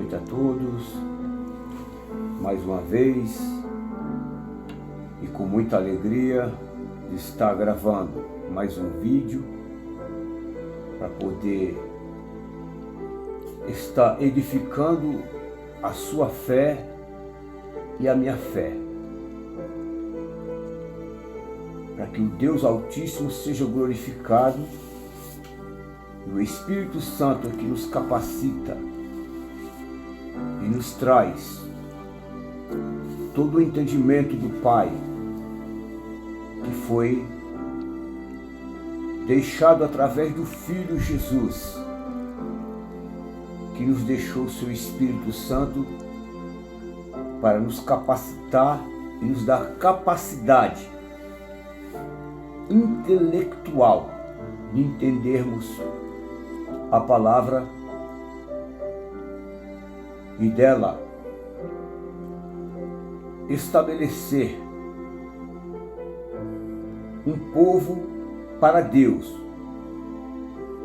noite a todos, mais uma vez, e com muita alegria de estar gravando mais um vídeo para poder estar edificando a sua fé e a minha fé, para que o Deus Altíssimo seja glorificado e o Espírito Santo que nos capacita e nos traz todo o entendimento do Pai que foi deixado através do Filho Jesus, que nos deixou o seu Espírito Santo para nos capacitar e nos dar capacidade intelectual de entendermos a palavra e dela estabelecer um povo para Deus,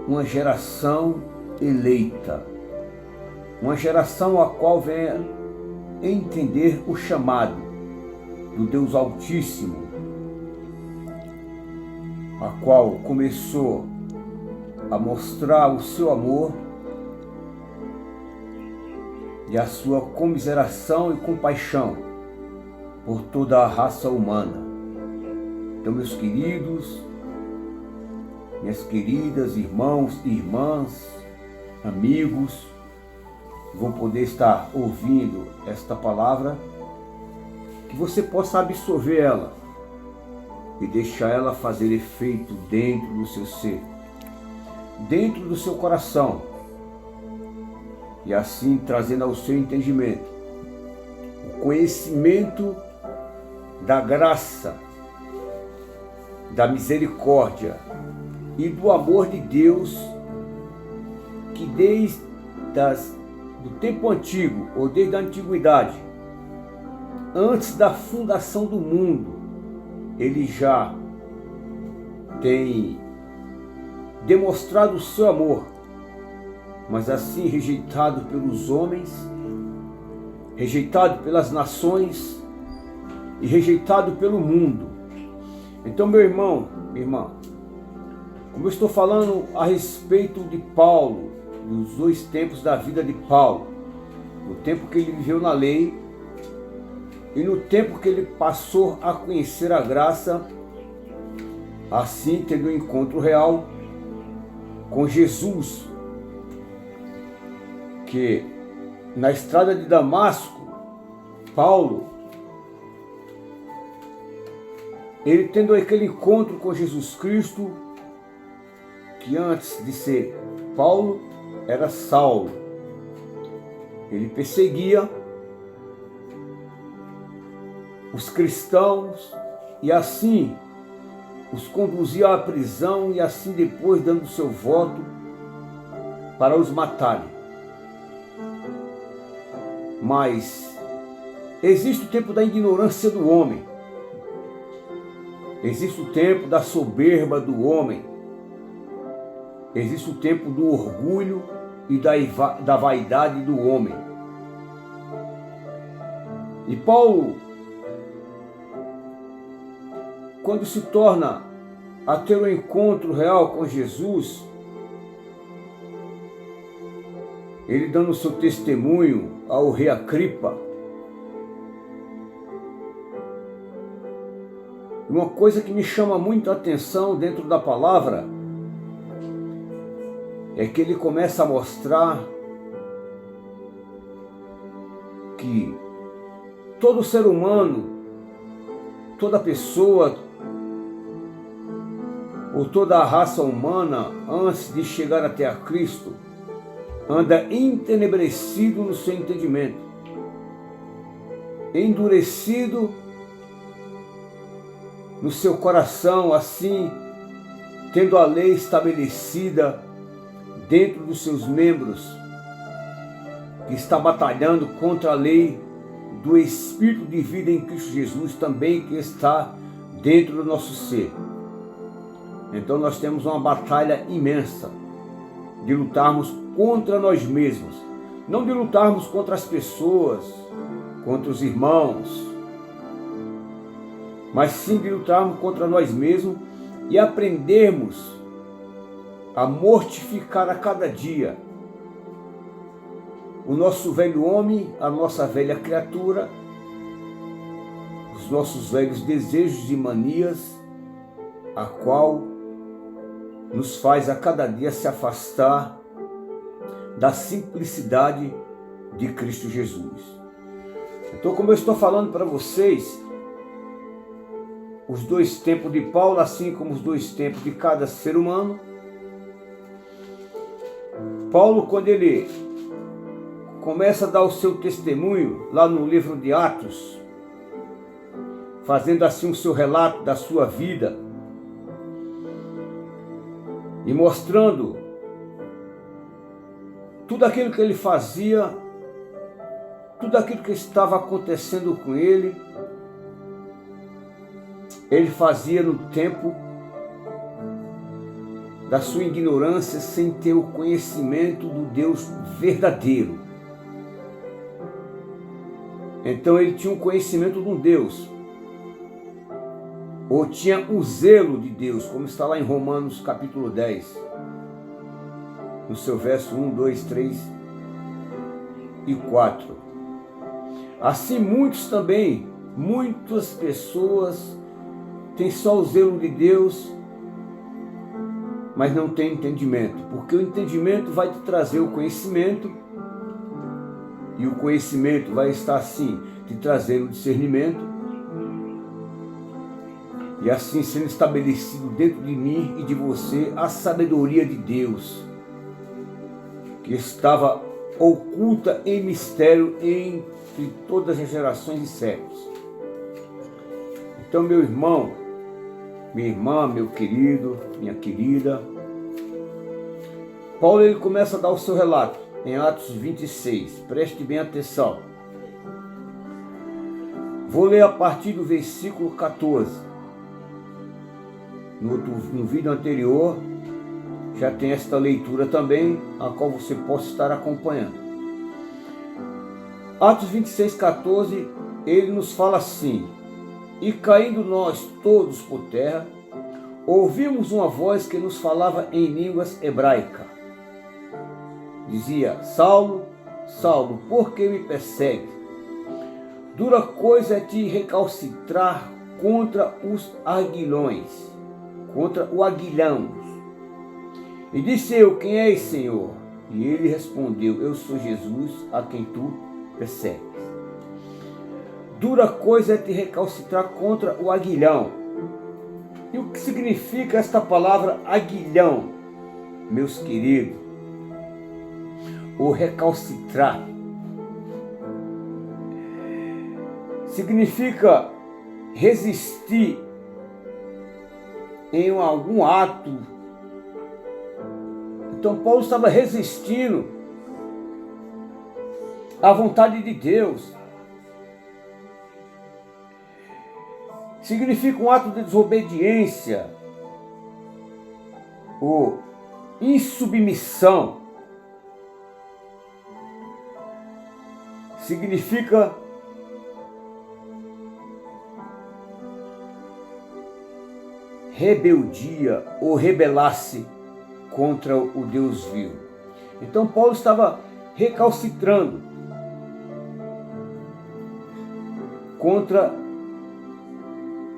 uma geração eleita, uma geração a qual venha entender o chamado do Deus Altíssimo, a qual começou a mostrar o seu amor e a sua comiseração e compaixão por toda a raça humana. Então, meus queridos, minhas queridas irmãos e irmãs, amigos, vão poder estar ouvindo esta palavra, que você possa absorver ela e deixar ela fazer efeito dentro do seu ser, dentro do seu coração, e assim trazendo ao seu entendimento o conhecimento da graça, da misericórdia e do amor de Deus, que desde do tempo antigo, ou desde a antiguidade, antes da fundação do mundo, Ele já tem demonstrado o seu amor, mas assim rejeitado pelos homens, rejeitado pelas nações e rejeitado pelo mundo. Então, meu irmão, minha irmã, como eu estou falando a respeito de Paulo, dos dois tempos da vida de Paulo, o tempo que ele viveu na lei e no tempo que ele passou a conhecer a graça, assim tendo um encontro real com Jesus, que na estrada de Damasco, Paulo, ele tendo aquele encontro com Jesus Cristo, que antes de ser Paulo era Saulo, ele perseguia os cristãos e assim os conduzia à prisão e assim depois dando seu voto para os matarem. Mas existe o tempo da ignorância do homem, existe o tempo da soberba do homem, existe o tempo do orgulho e da vaidade do homem. E Paulo, quando se torna a ter um encontro real com Jesus, ele dando o seu testemunho ao rei Agripa, uma coisa que me chama muito a atenção dentro da palavra é que ele começa a mostrar que todo ser humano, toda pessoa, ou toda a raça humana, antes de chegar até a Cristo, anda entenebrecido no seu entendimento, endurecido no seu coração, assim, tendo a lei estabelecida dentro dos seus membros, que está batalhando contra a lei do Espírito de vida em Cristo Jesus também, que está dentro do nosso ser. Então nós temos uma batalha imensa de lutarmos contra nós mesmos, não de lutarmos contra as pessoas, contra os irmãos, mas sim de lutarmos contra nós mesmos e aprendermos a mortificar a cada dia o nosso velho homem, a nossa velha criatura, os nossos velhos desejos e manias, a qual nos faz a cada dia se afastar da simplicidade de Cristo Jesus. Então, como eu estou falando para vocês, os dois tempos de Paulo, assim como os dois tempos de cada ser humano, Paulo, quando ele começa a dar o seu testemunho lá no livro de Atos, fazendo assim o seu relato da sua vida e mostrando tudo aquilo que ele fazia, tudo aquilo que estava acontecendo com ele, ele fazia no tempo da sua ignorância, sem ter o conhecimento do Deus verdadeiro. Então ele tinha um conhecimento de um Deus, ou tinha o zelo de Deus, como está lá em Romanos capítulo 10, no seu verso 1, 2, 3 e 4. Assim muitas pessoas têm só o zelo de Deus, mas não têm entendimento, porque o entendimento vai te trazer o conhecimento, e o conhecimento vai estar assim, te trazendo o discernimento, e assim sendo estabelecido dentro de mim e de você a sabedoria de Deus, que estava oculta em mistério entre todas as gerações e séculos. Então, meu irmão, minha irmã, meu querido, minha querida, Paulo ele começa a dar o seu relato em Atos 26, preste bem atenção. Vou ler a partir do versículo 14. No vídeo anterior já tem esta leitura também, a qual você possa estar acompanhando. Atos 26, 14, ele nos fala assim: e caindo nós todos por terra, ouvimos uma voz que nos falava em línguas hebraicas. Dizia: Saulo, Saulo, por que me persegues? Dura coisa é te recalcitrar contra os aguilhões, contra o aguilhão. E disse eu: quem és, Senhor? E ele respondeu: eu sou Jesus, a quem tu persegues. Dura coisa é te recalcitrar contra o aguilhão. E o que significa esta palavra aguilhão, meus queridos? O recalcitrar significa resistir em algum ato. Então Paulo estava resistindo à vontade de Deus. Significa um ato de desobediência ou insubmissão. Significa rebeldia ou rebelar-se contra o Deus vivo. Então Paulo estava recalcitrando contra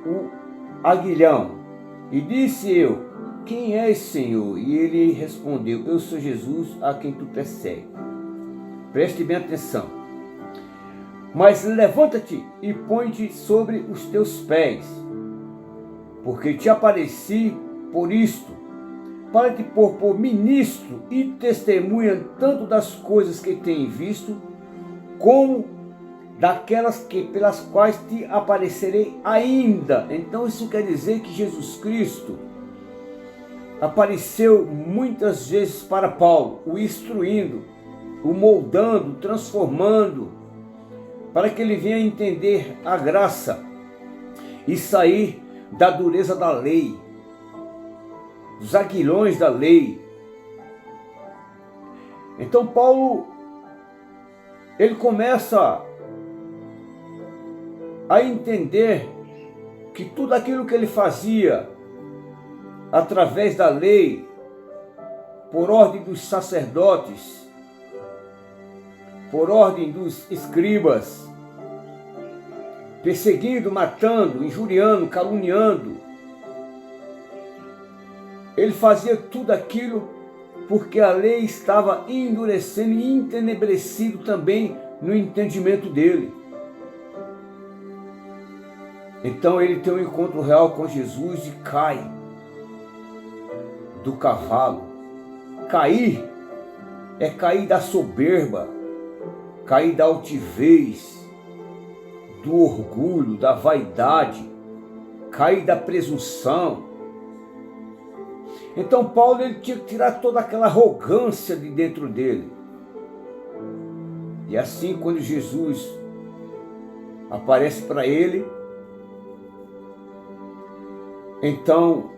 o aguilhão. E disse eu: quem és, Senhor? E ele respondeu: eu sou Jesus, a quem tu persegues. Preste bem atenção. Mas levanta-te e põe-te sobre os teus pés, porque te apareci por isto, para te pôr por ministro e testemunha tanto das coisas que tem visto, como daquelas pelas quais te aparecerei ainda. Então isso quer dizer que Jesus Cristo apareceu muitas vezes para Paulo, o instruindo, o moldando, transformando, para que ele venha entender a graça e sair da dureza da lei, dos aguilhões da lei. Então Paulo ele começa a entender que tudo aquilo que ele fazia através da lei, por ordem dos sacerdotes, por ordem dos escribas, perseguindo, matando, injuriando, caluniando, ele fazia tudo aquilo porque a lei estava endurecendo e entenebrecido também no entendimento dele. Então ele tem um encontro real com Jesus e cai do cavalo. Cair é cair da soberba, cair da altivez, do orgulho, da vaidade, cair da presunção. Então Paulo ele tinha que tirar toda aquela arrogância de dentro dele. E assim, quando Jesus aparece para ele, então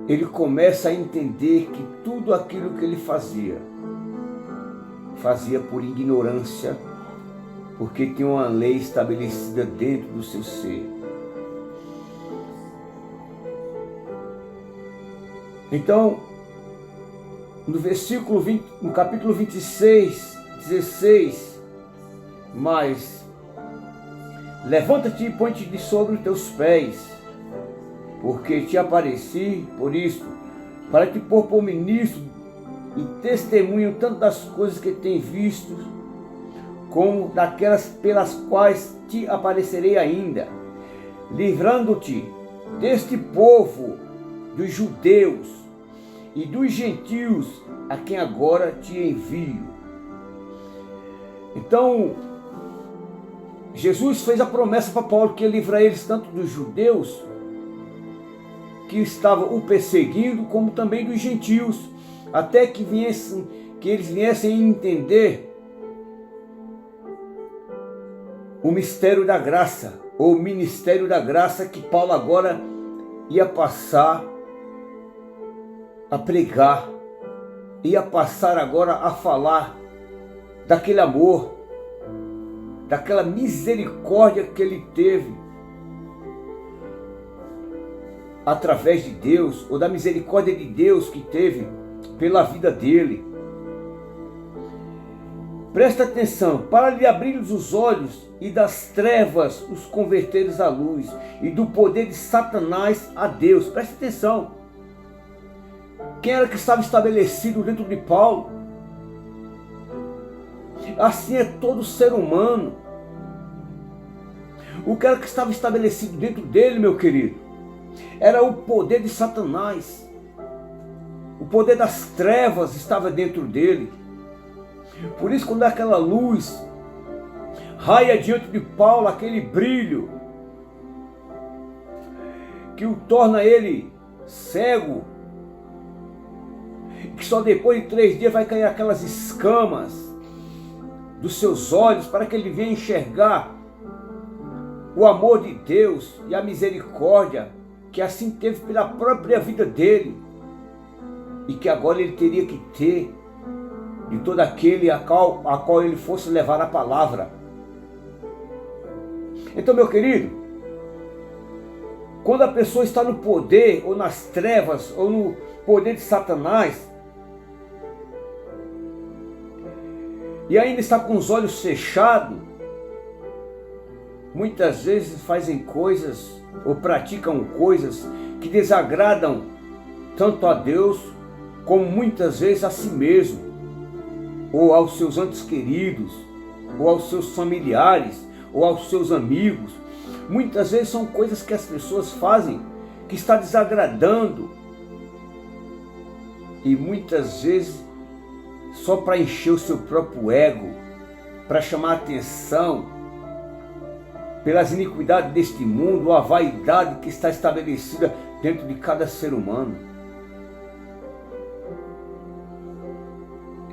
ele começa a entender que tudo aquilo que ele fazia por ignorância, porque tinha uma lei estabelecida dentro do seu ser. Então, no capítulo 26, 16, mas levanta-te e põe-te de sobre os teus pés, porque te apareci por isto, para te pôr por ministro e testemunho tanto das coisas que tem visto, como daquelas pelas quais te aparecerei ainda, livrando-te deste povo, dos judeus e dos gentios, a quem agora te envio. Então, Jesus fez a promessa para Paulo que ia livrar eles tanto dos judeus, que estavam o perseguindo, como também dos gentios, até que eles viessem a entender o mistério da graça, ou o ministério da graça, que Paulo agora ia passar a pregar, ia passar agora a falar daquele amor, daquela misericórdia que ele teve através de Deus, ou da misericórdia de Deus que teve pela vida dele. Presta atenção, para lhe abrir os olhos e das trevas os converteres à luz, e do poder de Satanás a Deus. Presta atenção. Quem era que estava estabelecido dentro de Paulo? Assim é todo ser humano. O que era que estava estabelecido dentro dele, meu querido, era o poder de Satanás. O poder das trevas estava dentro dele. Por isso, quando aquela luz raia diante de Paulo, aquele brilho que o torna ele cego, que só depois de 3 dias vai cair aquelas escamas dos seus olhos, para que ele venha enxergar o amor de Deus e a misericórdia que assim teve pela própria vida dele, e que agora ele teria que ter de todo aquele a qual ele fosse levar a palavra. Então, meu querido, quando a pessoa está no poder, ou nas trevas, ou no poder de Satanás, e ainda está com os olhos fechados, muitas vezes fazem coisas, ou praticam coisas que desagradam tanto a Deus, como muitas vezes a si mesmo, ou aos seus entes queridos, ou aos seus familiares, ou aos seus amigos. Muitas vezes são coisas que as pessoas fazem que está desagradando, e muitas vezes só para encher o seu próprio ego, para chamar a atenção pelas iniquidades deste mundo, ou a vaidade que está estabelecida dentro de cada ser humano.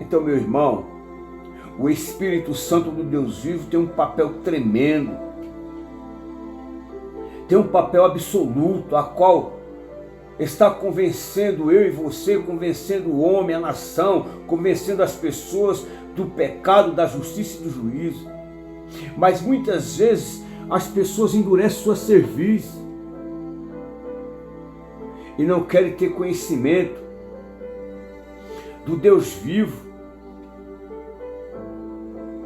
Então, meu irmão, o Espírito Santo do Deus vivo tem um papel tremendo, tem um papel absoluto, a qual está convencendo eu e você, convencendo o homem, a nação, convencendo as pessoas, do pecado, da justiça e do juízo. Mas muitas vezes as pessoas endurecem sua cerviz e não querem ter conhecimento do Deus vivo,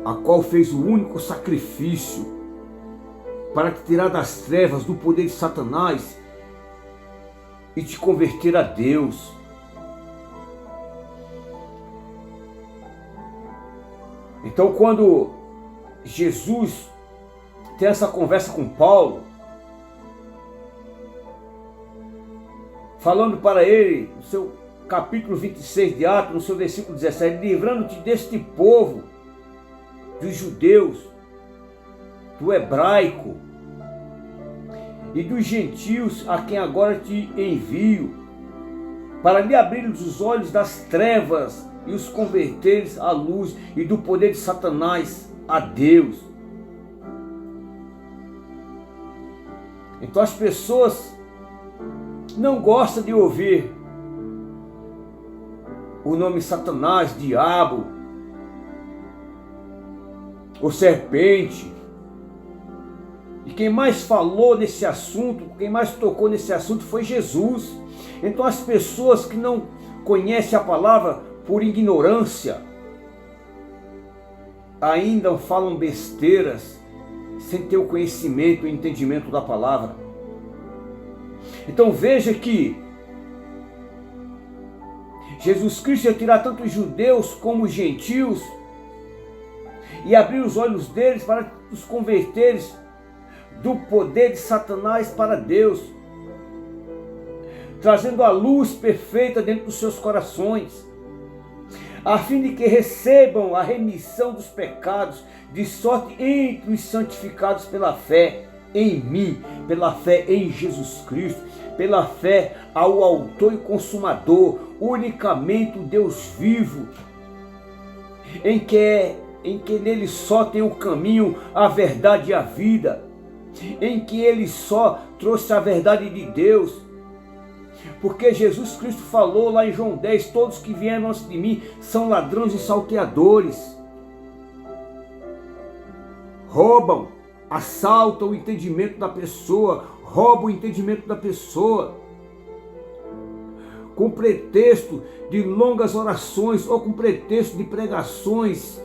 a qual fez o único sacrifício para te tirar das trevas, do poder de Satanás e te converter a Deus. Então, quando Jesus tem essa conversa com Paulo, falando para ele, no seu capítulo 26 de Atos, no seu versículo 17, livrando-te deste povo, dos judeus, do hebraico e dos gentios, a quem agora te envio, para lhe abrir os olhos das trevas e os converteres à luz, e do poder de Satanás a Deus. Então as pessoas não gostam de ouvir o nome Satanás, diabo, ou serpente. E quem mais falou nesse assunto, quem mais tocou nesse assunto foi Jesus. Então as pessoas que não conhecem a palavra por ignorância, ainda falam besteiras, sem ter o conhecimento e entendimento da palavra. Então veja que Jesus Cristo ia tirar tanto os judeus como os gentios e abrir os olhos deles para os converteres do poder de Satanás para Deus, trazendo a luz perfeita dentro dos seus corações, a fim de que recebam a remissão dos pecados, de sorte entre os santificados pela fé em mim, pela fé em Jesus Cristo, pela fé ao autor e consumador, unicamente o Deus vivo, em que nele só tem o caminho, a verdade e a vida, em que ele só trouxe a verdade de Deus. Porque Jesus Cristo falou lá em João 10, todos que vieram antes de mim são ladrões e salteadores. Roubam, assaltam o entendimento da pessoa, roubam o entendimento da pessoa, com pretexto de longas orações ou com pretexto de pregações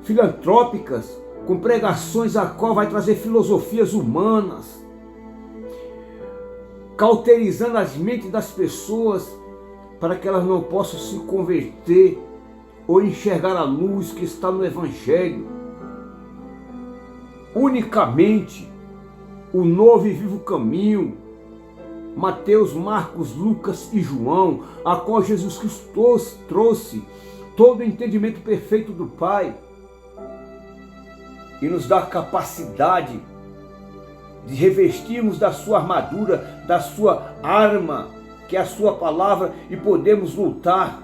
filantrópicas, com pregações a qual vai trazer filosofias humanas, cauterizando as mentes das pessoas para que elas não possam se converter ou enxergar a luz que está no Evangelho. Unicamente o novo e vivo caminho, Mateus, Marcos, Lucas e João, a qual Jesus Cristo trouxe todo o entendimento perfeito do Pai e nos dá a capacidade de revestirmos da sua armadura, da sua arma, que é a sua palavra, e podemos lutar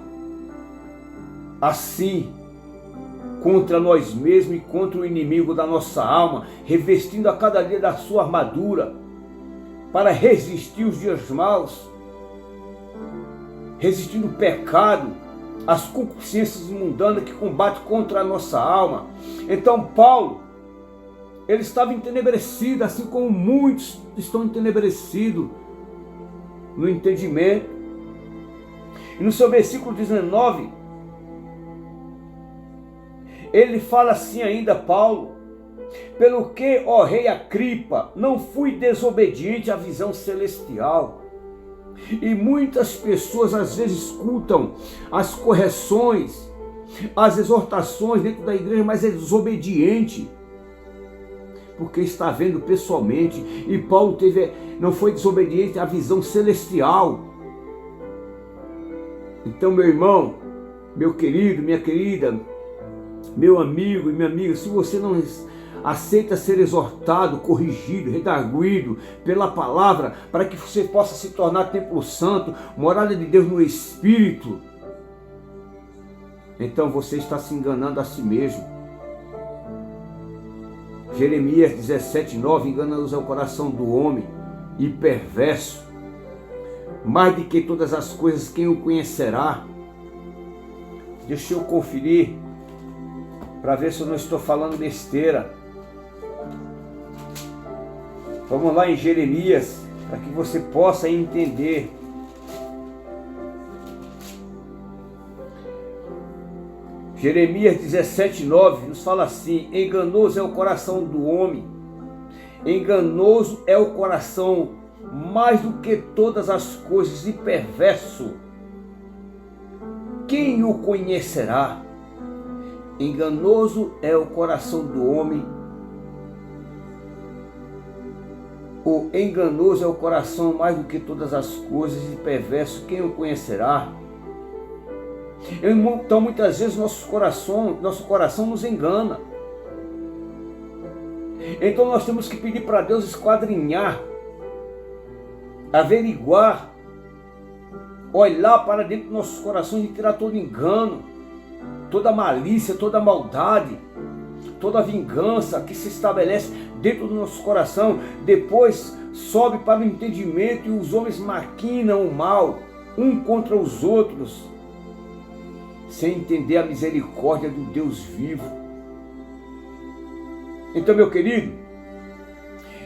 assim contra nós mesmos e contra o inimigo da nossa alma, revestindo a cada dia da sua armadura para resistir os dias maus, resistindo o pecado, as concupiscências mundanas que combatem contra a nossa alma. Então Paulo, ele estava entenebrecido, assim como muitos estão entenebrecidos no entendimento. E no seu versículo 19, ele fala assim ainda, Paulo: pelo que, ó rei Agripa, não fui desobediente à visão celestial. E muitas pessoas às vezes escutam as correções, as exortações dentro da igreja, mas é desobediente, porque está vendo pessoalmente. E Paulo não foi desobediente à visão celestial. Então, meu irmão, meu querido, minha querida, meu amigo e minha amiga, se você não aceita ser exortado, corrigido, redarguido pela palavra, para que você possa se tornar templo santo, morada de Deus no Espírito, então você está se enganando a si mesmo. Jeremias 17:9, enganoso é o coração do homem e perverso, mais do que todas as coisas, quem o conhecerá? Deixa eu conferir para ver se eu não estou falando besteira. Vamos lá em Jeremias, para que você possa entender. Jeremias 17:9 nos fala assim: enganoso é o coração do homem, enganoso é o coração mais do que todas as coisas, e perverso. Quem o conhecerá? Enganoso é o coração do homem. O enganoso é o coração mais do que todas as coisas, e perverso. Quem o conhecerá? Então muitas vezes nosso coração nos engana. Então nós temos que pedir para Deus esquadrinhar, averiguar, olhar para dentro dos nossos corações e tirar todo engano, toda malícia, toda maldade, toda vingança que se estabelece dentro do nosso coração. Depois sobe para o entendimento e os homens maquinam o mal um contra os outros, sem entender a misericórdia do Deus vivo. Então, meu querido,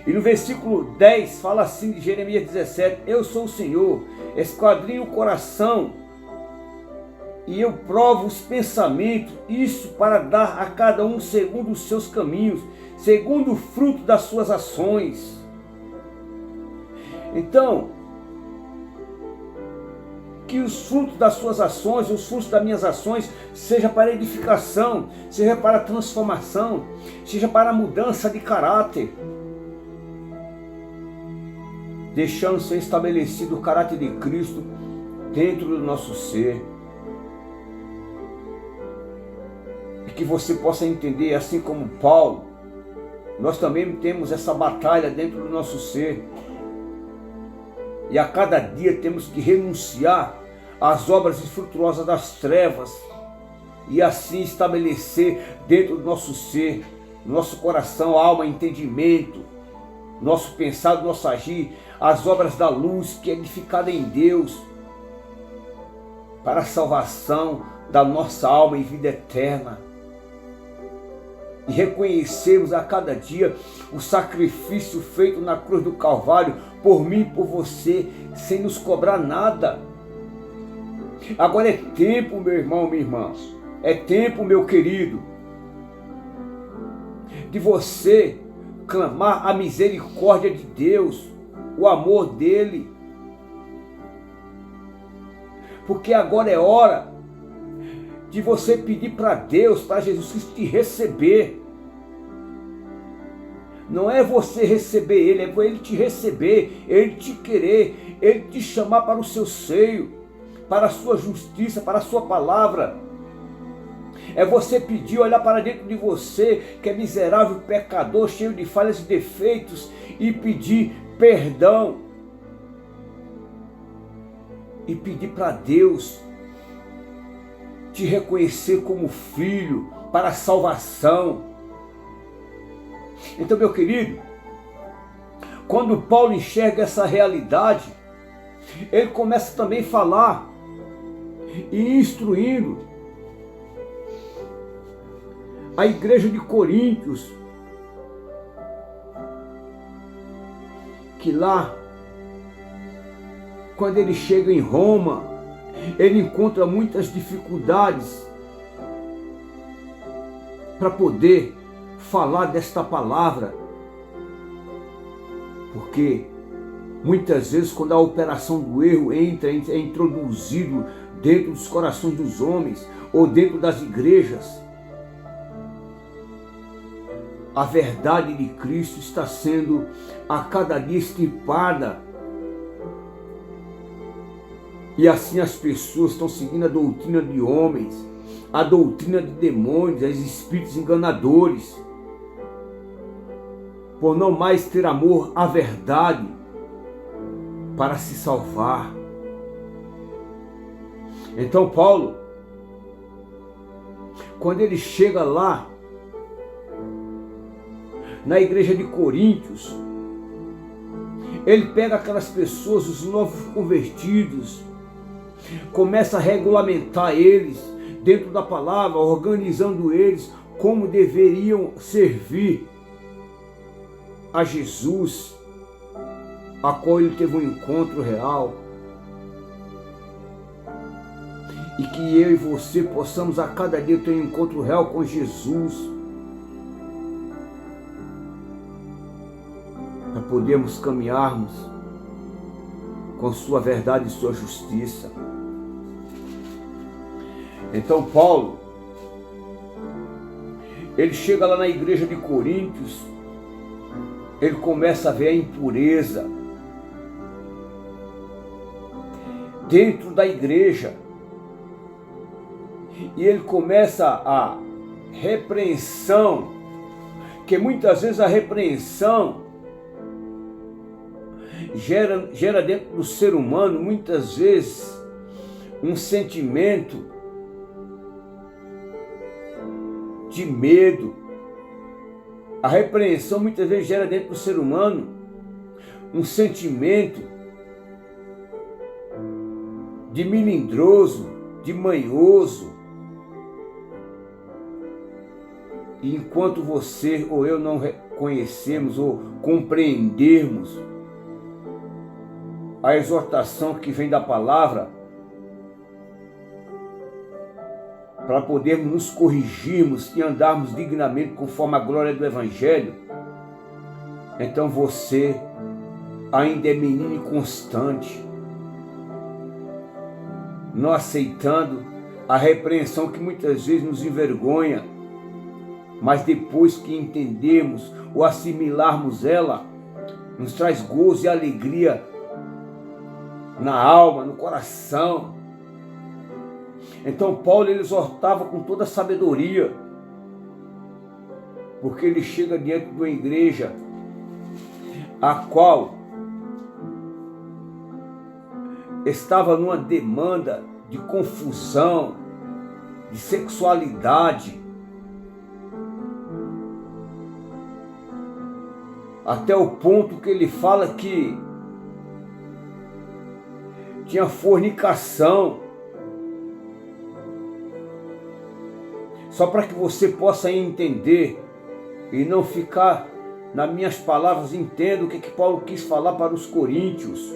e no versículo 10 fala assim de Jeremias 17: eu sou o Senhor, esquadrinho o coração e eu provo os pensamentos, isso para dar a cada um segundo os seus caminhos, segundo o fruto das suas ações. Então, que os frutos das suas ações, os frutos das minhas ações, seja para edificação, seja para transformação, seja para mudança de caráter, deixando ser estabelecido o caráter de Cristo dentro do nosso ser. E que você possa entender, assim como Paulo, nós também temos essa batalha dentro do nosso ser. E a cada dia temos que renunciar às obras infrutuosas das trevas e assim estabelecer dentro do nosso ser, nosso coração, alma, entendimento, nosso pensar, nosso agir, as obras da luz que é edificada em Deus para a salvação da nossa alma e vida eterna. E reconhecermos a cada dia o sacrifício feito na cruz do Calvário por mim e por você, sem nos cobrar nada. Agora é tempo, meu irmão, minha irmã, é tempo, meu querido, de você clamar a misericórdia de Deus, o amor dele, porque agora é hora de você pedir para Deus, para Jesus Cristo te receber. Não é você receber Ele, é Ele te receber, Ele te querer, Ele te chamar para o seu seio, para a sua justiça, para a sua palavra. É você pedir, olhar para dentro de você, que é miserável, pecador, cheio de falhas e defeitos, e pedir perdão. E pedir para Deus te reconhecer como filho para a salvação. Então, meu querido, quando Paulo enxerga essa realidade, ele começa também a falar e instruindo a igreja de Coríntios, que lá, quando ele chega em Roma, ele encontra muitas dificuldades para poder falar desta palavra, porque muitas vezes quando a operação do erro é introduzido dentro dos corações dos homens ou dentro das igrejas, a verdade de Cristo está sendo a cada dia extirpada. E assim as pessoas estão seguindo a doutrina de homens, a doutrina de demônios, os espíritos enganadores, por não mais ter amor à verdade para se salvar. Então Paulo, quando ele chega lá, na igreja de Coríntios, ele pega aquelas pessoas, os novos convertidos, começa a regulamentar eles dentro da palavra, organizando eles como deveriam servir a Jesus, a qual ele teve um encontro real. E que eu e você possamos a cada dia ter um encontro real com Jesus, para podermos caminharmos com sua verdade e sua justiça. Então Paulo, ele chega lá na igreja de Coríntios, ele começa a ver a impureza dentro da igreja, e ele começa a repreensão, que muitas vezes a repreensão gera dentro do ser humano, muitas vezes, um sentimento de medo. A repreensão muitas vezes gera dentro do ser humano um sentimento de melindroso, de manhoso. E enquanto você ou eu não reconhecemos ou compreendermos a exortação que vem da palavra, para podermos nos corrigirmos e andarmos dignamente conforme a glória do Evangelho, então você ainda é menino inconstante, não aceitando a repreensão que muitas vezes nos envergonha, mas depois que entendemos ou assimilarmos ela, nos traz gozo e alegria na alma, no coração. Então Paulo, ele exortava com toda a sabedoria, porque ele chega diante de uma igreja a qual estava numa demanda de confusão, de sexualidade, até o ponto que ele fala que tinha fornicação. Só para que você possa entender e não ficar nas minhas palavras, entenda o que Paulo quis falar para os coríntios.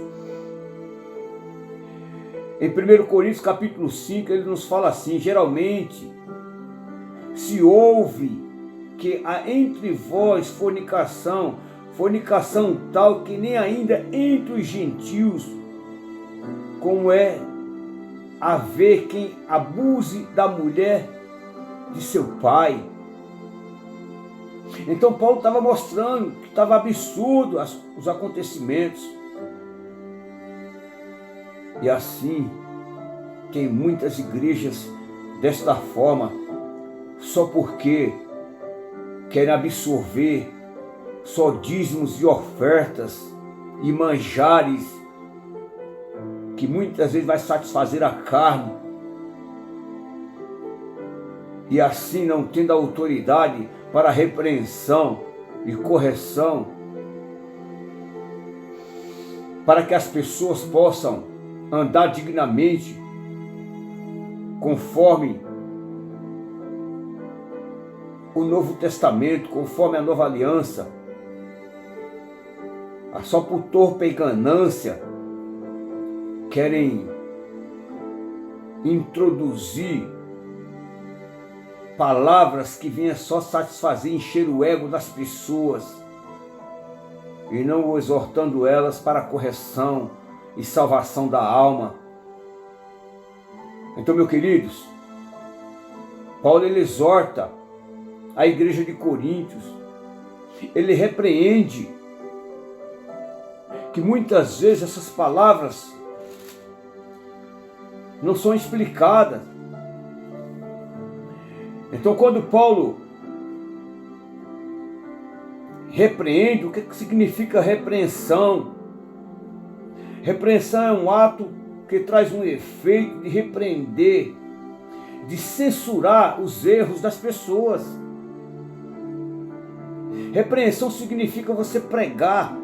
Em 1 Coríntios capítulo 5, ele nos fala assim: geralmente se ouve que há entre vós fornicação tal que nem ainda entre os gentios, como é haver quem abuse da mulher de seu pai. Então Paulo estava mostrando que estava absurdo os acontecimentos. E assim tem muitas igrejas desta forma, só porque querem absorver só dízimos e ofertas e manjares, que muitas vezes vai satisfazer a carne, e assim não tendo autoridade para repreensão e correção, para que as pessoas possam andar dignamente, conforme o Novo Testamento, conforme a Nova Aliança. Só por torpe e ganância querem introduzir palavras que venham só satisfazer, encher o ego das pessoas, e não exortando elas para a correção e salvação da alma. Então, meus queridos, Paulo, ele exorta a igreja de Coríntios, ele repreende que muitas vezes essas palavras não são explicadas. Então, quando Paulo repreende, o que significa repreensão? Repreensão é um ato que traz um efeito de repreender, de censurar os erros das pessoas. Repreensão significa você pregar.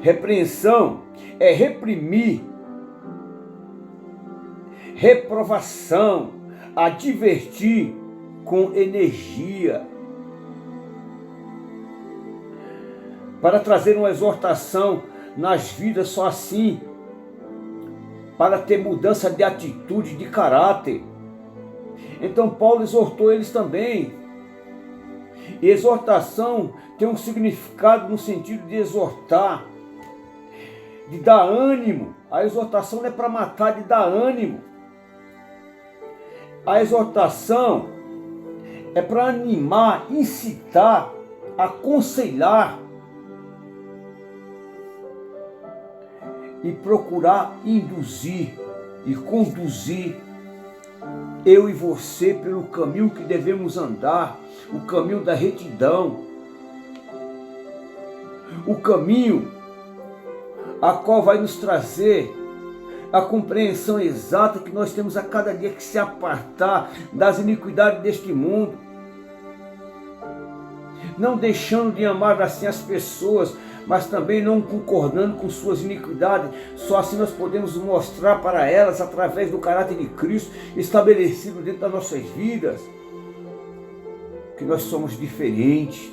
Repreensão é reprimir, reprovação, advertir com energia, para trazer uma exortação nas vidas, só assim, para ter mudança de atitude, de caráter. Então Paulo exortou eles também. E exortação tem um significado no sentido de exortar, de dar ânimo. A exortação não é para matar, de dar ânimo. A exortação é para animar, incitar, aconselhar e procurar induzir e conduzir eu e você pelo caminho que devemos andar, o caminho da retidão, o caminho a qual vai nos trazer a compreensão exata que nós temos a cada dia que se apartar das iniquidades deste mundo, não deixando de amar assim as pessoas, mas também não concordando com suas iniquidades. Só assim nós podemos mostrar para elas, através do caráter de Cristo estabelecido dentro das nossas vidas, que nós somos diferentes,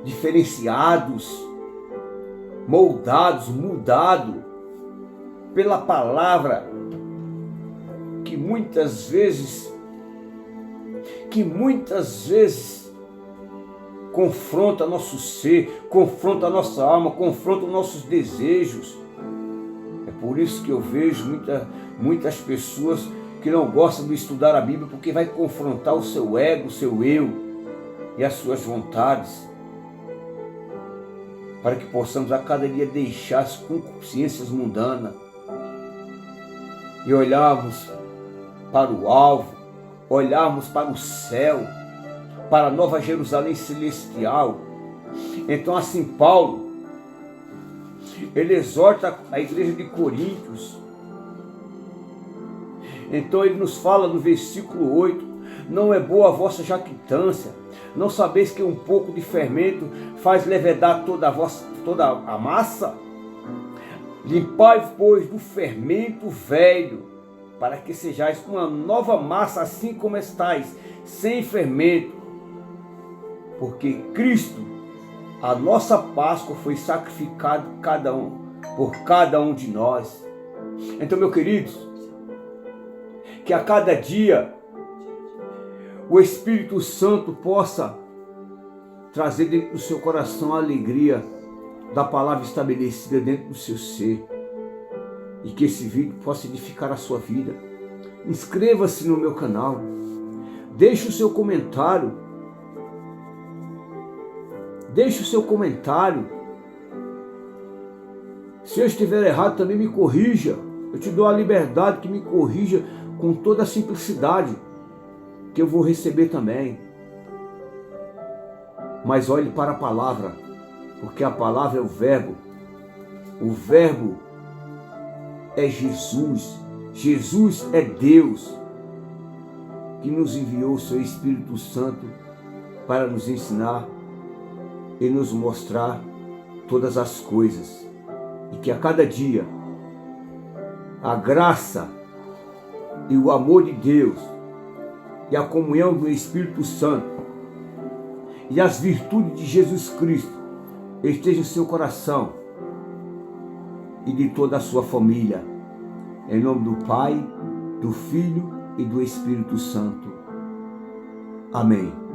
diferenciados, moldados, mudados pela palavra que muitas vezes confronta nosso ser, confronta a nossa alma, confronta os nossos desejos. É por isso que eu vejo muitas pessoas que não gostam de estudar a Bíblia, porque vai confrontar o seu ego, o seu eu e as suas vontades, para que possamos a cada dia deixar as concupiscências mundanas e olharmos para o alvo, olharmos para o céu, para a Nova Jerusalém celestial. Então assim Paulo, ele exorta a igreja de Coríntios. Então ele nos fala no versículo 8, não é boa a vossa jactância, não sabeis que um pouco de fermento faz levedar toda a massa? Limpai, pois, do fermento velho, para que sejais uma nova massa, assim como estáis, sem fermento. Porque Cristo, a nossa Páscoa, foi sacrificado por cada um de nós. Então, meus queridos, que a cada dia o Espírito Santo possa trazer dentro do seu coração a alegria da palavra estabelecida dentro do seu ser, e que esse vídeo possa edificar a sua vida. Inscreva-se no meu canal, deixe o seu comentário. Deixe o seu comentário. Se eu estiver errado, também me corrija. Eu te dou a liberdade que me corrija com toda a simplicidade, que eu vou receber também. Mas olhe para a palavra, porque a palavra é o verbo. O verbo é Jesus. Jesus é Deus, que nos enviou o seu Espírito Santo para nos ensinar e nos mostrar todas as coisas. E que a cada dia a graça e o amor de Deus e a comunhão do Espírito Santo e as virtudes de Jesus Cristo estejam em seu coração e de toda a sua família. Em nome do Pai, do Filho e do Espírito Santo. Amém.